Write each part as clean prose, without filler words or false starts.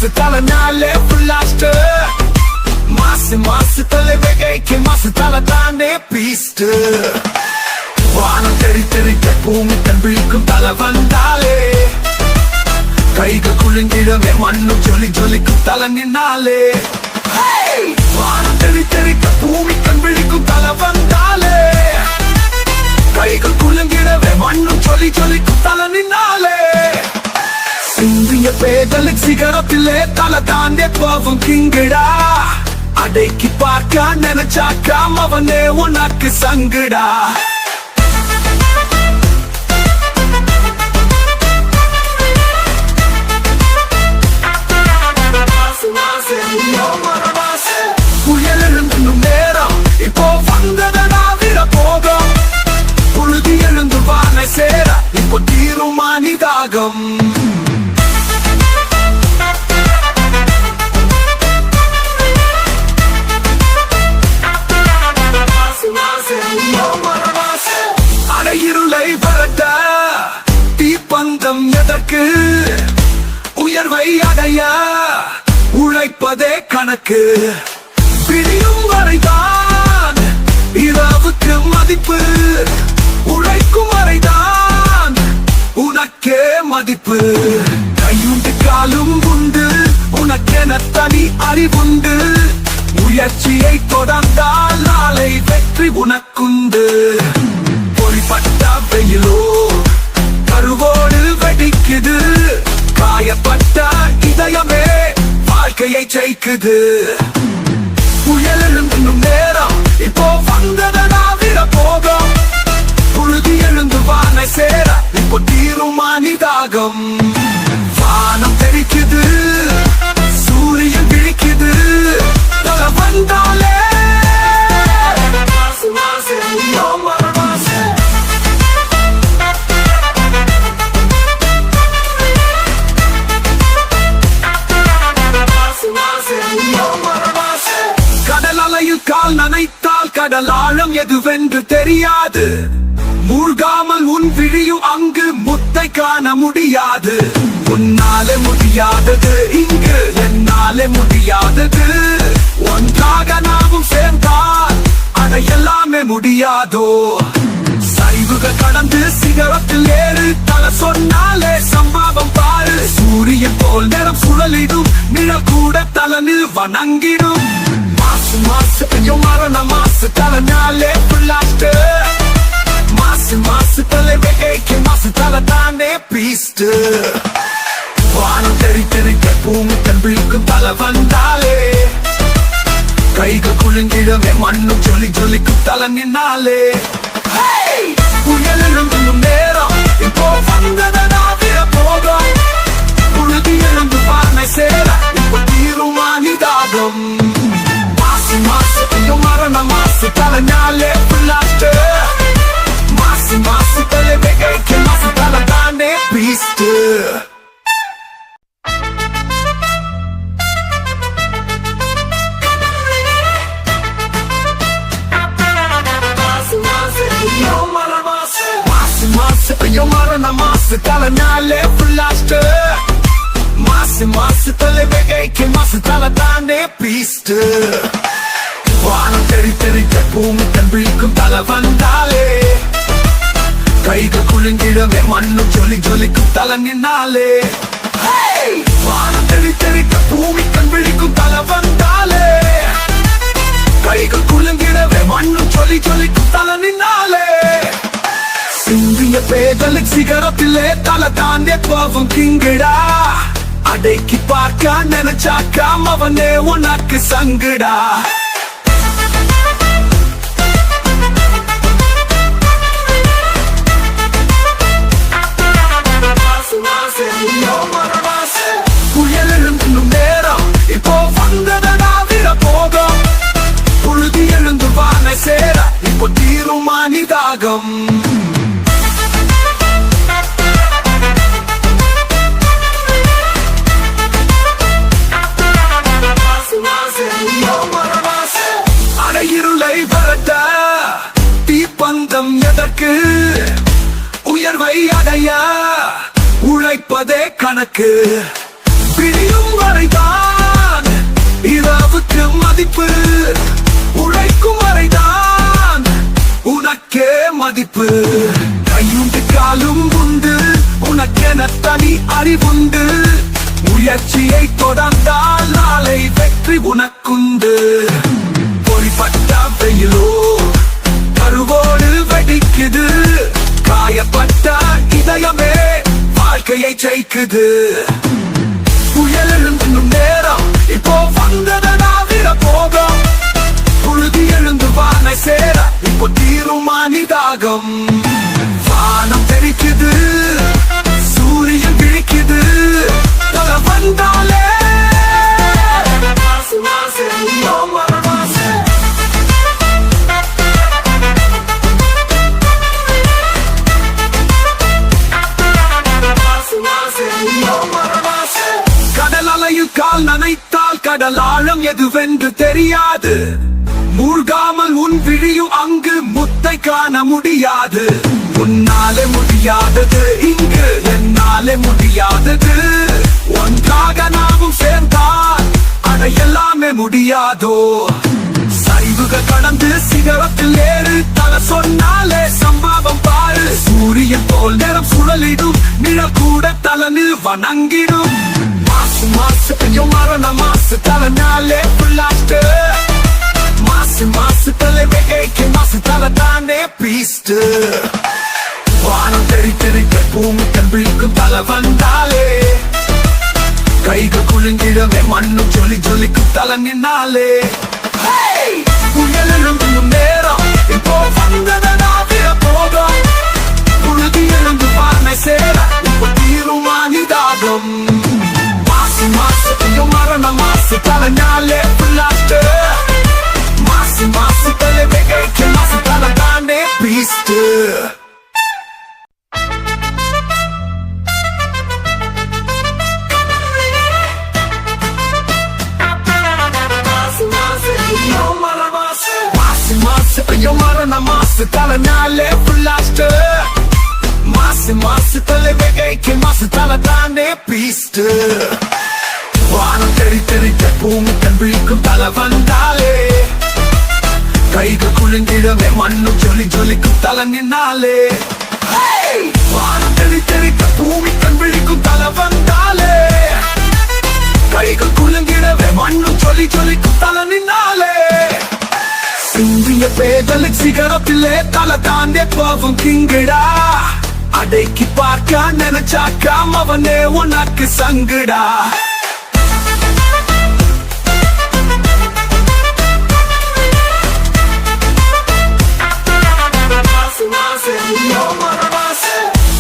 மாசு தலை நாளே ஃபுல்லாஸ்ட் மாசு தலை வெகைக்கு மாசு தலை தானே பீஸ்ட் வானம் தெரிக்க பூமி தன் விழிக்கும் தலை வந்தாலே கைகள் குலுங்கிடவே மண்ணும் ஜொலிக்கும் தலை நின்னாலே வானம் தெரிக்க பூமி தன் விழிக்கும் தலை வந்தாலே கைகள் குலுங்கிடவே மண்ணும் ஜொலிக்கும் தலை நின்னாலே சிந்திய பேதலுக்கு சிகரத்திலே தலை தாண்டே போவும் கிங்கடா அடைக்கி பார்க்க நினைச்சாக்காம அவனே உனக்கு சங்குடா புயல் எழுந்தும் நேரம் இப்போ வந்ததனா விட போகும் புழுதி எழுந்து வானை சேர இப்போ தீரும் மனிதாகம் அடையிருளை பரட்ட தீப்பந்தம் எதற்கு உயர்வை அடைய உழைப்பதே கணக்கு பிரியும் வரைதான் இரவுக்கு மதிப்பு உழைக்கும் வரைதான் உனக்கே மதிப்பு கையுண்டு காலும் உண்டு உனக்கென தனி அறிவுண்டு முயற்சியை தொடர்ந்தால் நாளை வெற்றி உனக்குண்டு பொறிப்பட்ட வெயிலோ கருவோடு வெடிக்குது காயப்பட்ட இதயமே வாழ்க்கையை ஜெயிக்குது புயல் எழுந்தும் நேரம் இப்போ வந்ததனா விட போகும் புழுதி எழுந்து வானை சேர இப்போ தீரும் மனிதாகம் வானம் தெரிக்குது சூரியன் விழிக்குது தலை வந்தாலே கடல் அலையில் கால் நனைத்தால் கடல் ஆழம் எதுவென்று தெரியாது மூழ்காமல் உன் விழியும் அங்கு முத்தை காண முடியாது உன்னாலே முடியாதது இங்கு என்னாலே முடியாதது ஒன்றாக நாமும் சேர்ந்தால் அதை எல்லாமே முடியாதோ சரிவுகள் கடந்து சிகரத்தில் ஏறு தலை சொன்னாலே சம்பவம் பாரு சூரியன் போல் நேரம் சுழலிடும் நிழல் கூட தலனில் வணங்கிடும் மாசு பெய்யும் மரண மாசு தலை நாளே ஃபுல்லாஸ்ட் மாசு தலை வெகைக்கு மாசு தலை தானே பீஸ்ட் வானம் தெரிக்க பூமி தன் விழிக்கும் தலை வந்தாலே கைகள் குலுங்கிடவே மண்ணும் ஜொலிக்கும் தலை நின்னாலே புயல் எழுந்தும் நேரம் இப்போ வந்ததனா விட போகும் புழுதி எழுந்து வானை சேர இப்போ தீரும் மனிதாகம் மாசு பெய்யும் மரண மாசு தலை நாளே ஃபுல்லாஸ்ட் மாசு தலை வெகைக்கு மாசு தலை தானே பீஸ்ட் பெய்யும் மரண மாசு தலை நாளே ஃபுல்லாஸ்ட் மாசு தலை வெகைக்கு மாசு தலை தானே பீஸ்ட் வானம் தெரிக்க பூமி தன் விழிக்கும் தலை வந்தாலே கைகள் குலுங்கிடவே மண்ணும் ஜொலிக்கும் தலை நின்னாலே வானம் தெரிக்க பூமி தன் விழிக்கும் தலை வந்தாலே கைகள் குலுங்கிடவே மண்ணும் ஜொலிக்கும் தலை நின்னாலே சிந்திய பேதலுக்கு சிகரத்திலே தலை தாண்டே போவும் கிங்கடா அடைக்கி பார்க்க நினைச்சாக்காம அவனே உனக்கு சங்குடா புயல் எழுந்தும் நேரம் இப்போ வந்ததனா விட போகும் புழுதி எழுந்து வானை சேர இப்போ தீரும் மனிதாகம் அடையிருளை பரட்ட தீப்பந்தம் எதற்கு உயர்வை அடைய உழைப்பதே கணக்கு விடியும் வரைதான் இரவுக்கு மதிப்பு, உழைக்கும் வரைதான் உனக்கே மதிப்பு. கையுண்டு காலும் உண்டு உனக்கென தனி அறிவுண்டு, முயற்சியை தொடர்ந்தால் நாளை வெற்றி உனக்குண்டு. பொறிப்பட்ட வெயிலோ கருவோடு வெடிக்குது, காயப்பட்ட இதயமே வாழ்க்கையை ஜெயிக்குது. புயல் எழுந்தும் நேரம் இப்போ வந்ததனா விட போகும், புழுதி எழுந்து வானை சேர இப்போ தீரும் மனிதாகம். வானம் தெரிக்குது, சூரியன் விழிக்குது, தலை வந்தாலே கடல் அலையில் கால் நனைத்தால் கடல் ஆழம் எதுவென்று தெரியாது, மூழ்காமல் உன் விழியும் அங்கு முத்தை காண முடியாது. உன்னாலே முடியாதது இங்கு என்னாலே முடியாதது, ஒன்றாக நாமும் சேர்ந்தால் அட எல்லாமே முடியாதோ. சரிவுகள் கடந்து சிகரத்தில் ஏறு, தலை சொன்னாலே சம்பவம் பாரு. சூரியன் போல் நேரம் சுழலிடும், நிழல் கூட தலனில் வணங்கிடும். மாசு மாசு ஐயோ மரண மாசு தலைனாலே புல்லாட்டு, மாசு மாசு தலைவைக்கு மாசு தலை தானே பீஸ்ட். வானம் தெரிக்க பூமி கம்பிக்கும் தலை வந்தாலே, கைகள் குலுங்கிடவே மண்ணும் சொல்லி சொல்லிக்கும் தலை நின்னாலே. புயல் எழுந்தும் நேரம் இப்போ வந்ததனா விட போகும், புழுதி எழுந்து வானை சேர இப்போ தீரும் மனிதாகம். மாசு மாசு ஐயோ மரண மாசு தலைனாலே புல்லாட்டு, மாசு மாசு தலைவைக்கு மாசு தலை தானே பீஸ்ட். ஐயோ மரண மாசு தலைனாலே புல்லாட்டு, மாசு மாசு தலைவைக்கு மாசு தலை தானே பீஸ்ட். வானம் தெரிக்க பூமி கம்பிக்கும் தலை வந்தாலே, கைகள் குலுங்கிடவே மண்ணும் சொல்லி சொல்லிக்கும் தலை நின்னாலே. வானம் தெரிக்க பூமி கம்பிக்கும் தலை வந்தாலே, கைகள் குலுங்கிடவே மண்ணும் சொல்லி சொல்லிக்கும் தலை நின்னாலே. சிந்திய பேதலுக்கு சிகரத்திலே தலை தாண்டே போவும் கிங்கடா, அடைக்கி பார்க்க நினைச்சாக்காம அவனே உனக்கு சங்குடா.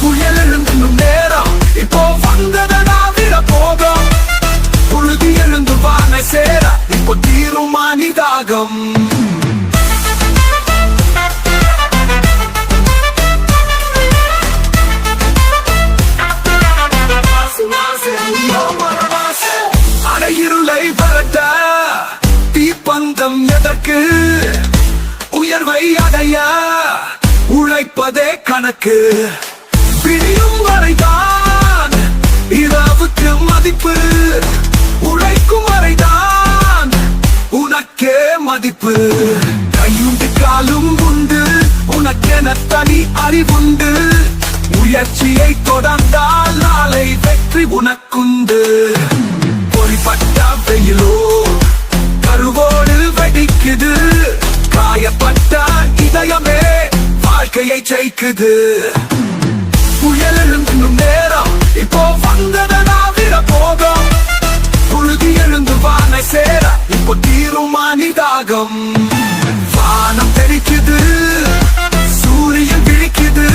புயல் எழுந்தும் நேரம் இப்போ வந்ததனா விட போகும், புழுதி எழுந்து வானை சேர இப்போ தீரும் மனிதாகம். அடையிருளை பரட்ட தீப்பந்தம் எதற்கு, உயர்வை அடைய உழைப்பதே கணக்கு. விடியும் வரைதான் இரவுக்கு மதிப்பு, உழைக்கும் வரைதான் உனக்கே மதிப்பு. கையுண்டு காலும் உண்டு உனக்கென தனி அறிவுண்டு, முயற்சியை தொடர்ந்தால் நாளை வெற்றி உனக்குண்டு. பொறிப்பட்ட வெயிலோ கருவோடு வெடிக்குது, காயப்பட்ட இதயமே வாழ்க்கையை ஜெயிக்குது. புயல் எழுந்தும் நேரம் இப்போ வந்ததனா விட போகும், புழுதி எழுந்து வானை சேர இப்போ தீரும் மனிதாகம். வானம் தெரிக்குது, சூரியன் விழிக்குது,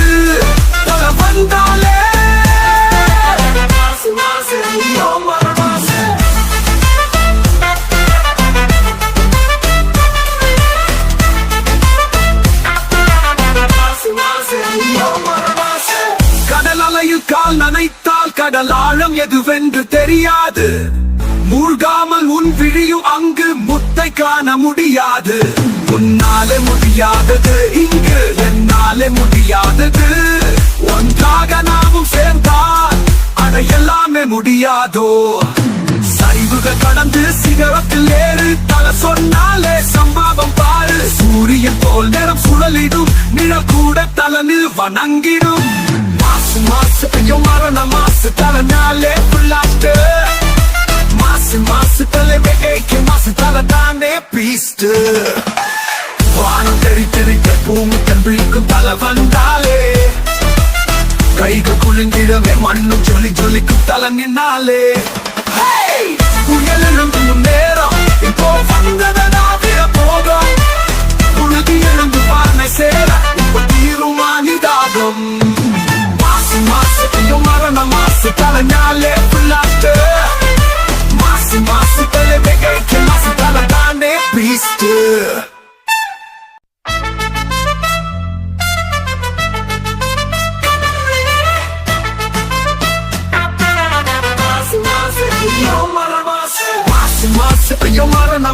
தலை வந்தாலே கடல் அலையில் கால் நனைத்தால் கடல் ஆழம் எதுவென்று தெரியாது, மூழ்காமல் உன் விழியும் அங்கு முத்தை காண முடியாது. உன்னாலே முடியாதது இங்கு என்னாலே முடியாதது, ஒன்றாக நாமும் சேர்ந்தால் அட எல்லாமே முடியாதோ. சரிவுகள் கடந்து சிகரத்தில் ஏறு தலை சொன்னாலே சம்பாவம் பாரு சூரியன் போல் நேரம் சுழலிடும் நிழல் கூட தலனில் வணங்கிடும் மாசு மாசு பெய்யும் மரண மாசு தலைனாலே பிள்ளாட்டு மாசு மாசு தலை வேகைக்கு மாசு தலை தானே பீஸ்ட் வானம் தெரி தெரிக்க பூமி கண் விழிக்கும் தலை வந்தாலே கைகள் குலுங்கிடவே மண்ணும் ஜொலி ஜொலிக்கும் தலை நின்னாலே புயல் எழுந்தும் நேரம் இப்போ வந்ததனாவிய போகும் புழுதி எழுந்து பானை சேர இப்போ தீருமானிதாகும் மாசு மாசு பெய்யும் மரண மாசு தலைஞாலே பிள்ளாட்டு மாசு மாசு தலை வெகைக்கு மாசு தலை தானே பீஸ்ட்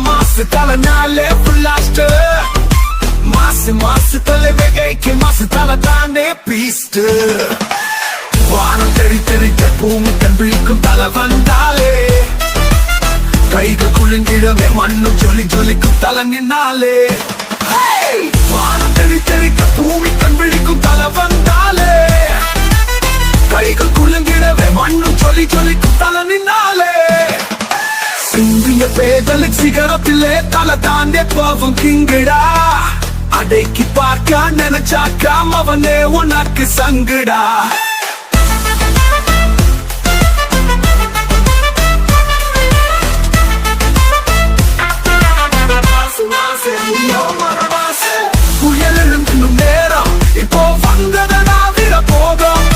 மாசு தலைனாலே பிள்ளாட்டு மாசு மாசு தலை வெகைக்கு மாசு தலை தானே பீஸ்ட் வானம் தெரி தெரிக்க பூமி கண் விழிக்கும் தலை வந்தாலே கைகள் குலுங்கிடவே மண்ணும் ஜொலி ஜொலிக்கும் தலை நின்னாலே வானம் தெரி தெரிக்க பூமி கண் விழிக்கும் தலை வந்தாலே கைகள் குலுங்கிடவே மண்ணும் ஜொலி ஜொலிக்கும் தலை நின்னாலே சிந்திய பேதலுக்கு சிகரத்திலே தலை தாண்டே போவும் கிங்கடா அடைக்கி பார்க்க நினைச்சாக்காம அவனே உனக்கு சங்குடா புயல் எழுந்தும் நேரம் இப்போ வந்ததனாவிட போகும்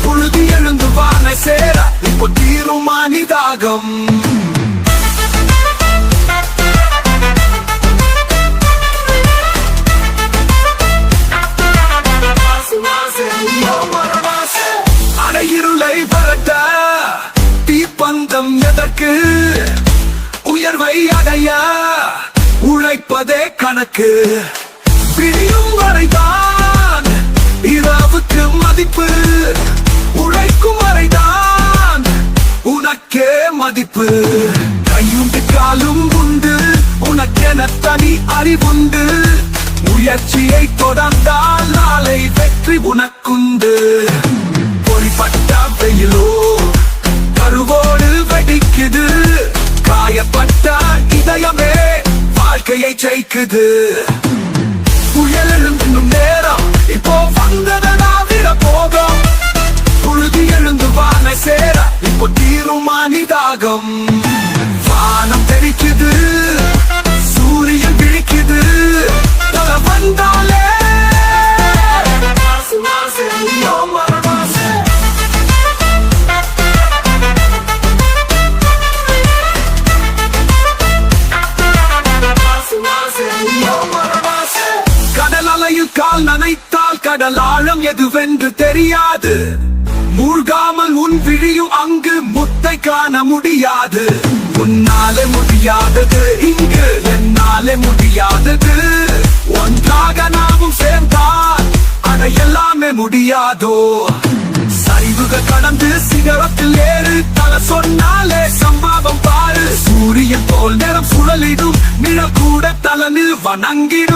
புழுதி எழுந்து வானை சேர இப்போ தீருமானிதாகும் இருளை பரட்ட தீப்பந்தம் எதற்கு உயர்வை அடைய உழைப்பதே கணக்கு பிரியும் வரைதான் இரவுக்கு மதிப்பு உழைக்கும் வரைதான் உனக்கே மதிப்பு கையுண்டு காலும் உண்டு உனக்கென தனி அறிவுண்டு முயற்சியை தொடர்ந்தால் நாளை வெற்றி உனக்குண்டு பொறிப்பட்ட வெயிலோ கருவோடு வெடிக்குது காயப்பட்ட இதயமே வாழ்க்கையை ஜெயிக்குது புயல் எழுந்தும் நேரம் இப்போ வந்ததனாவிட போகும் புழுதி எழுந்து வானை சேர இப்போ தீருமானிதாகும் வானம் தெரிக்குது சூரியன் விழிக்குது தலை வந்தாலே கடல் அலையில் கால் நனைத்தால் கடல் ஆழம் எதுவென்று தெரியாது மூழ்காமல் உன் விழியும் அங்கு முத்தை காண முடியாது உன்னாலே முடியாதது இங்கு என்னாலே முடியாதது ஒன்றாக நாமும் சேர்ந்தால் அட எல்லாமே முடியாதோ சரிவுகள் கடந்து சிகரத்தில் ஏறு தலை சொன்னாலே சம்பாவம் பாரு சூரியன் போல் நேரம் சுழலிடும் நிழல் கூட தலனில் வணங்கிடும்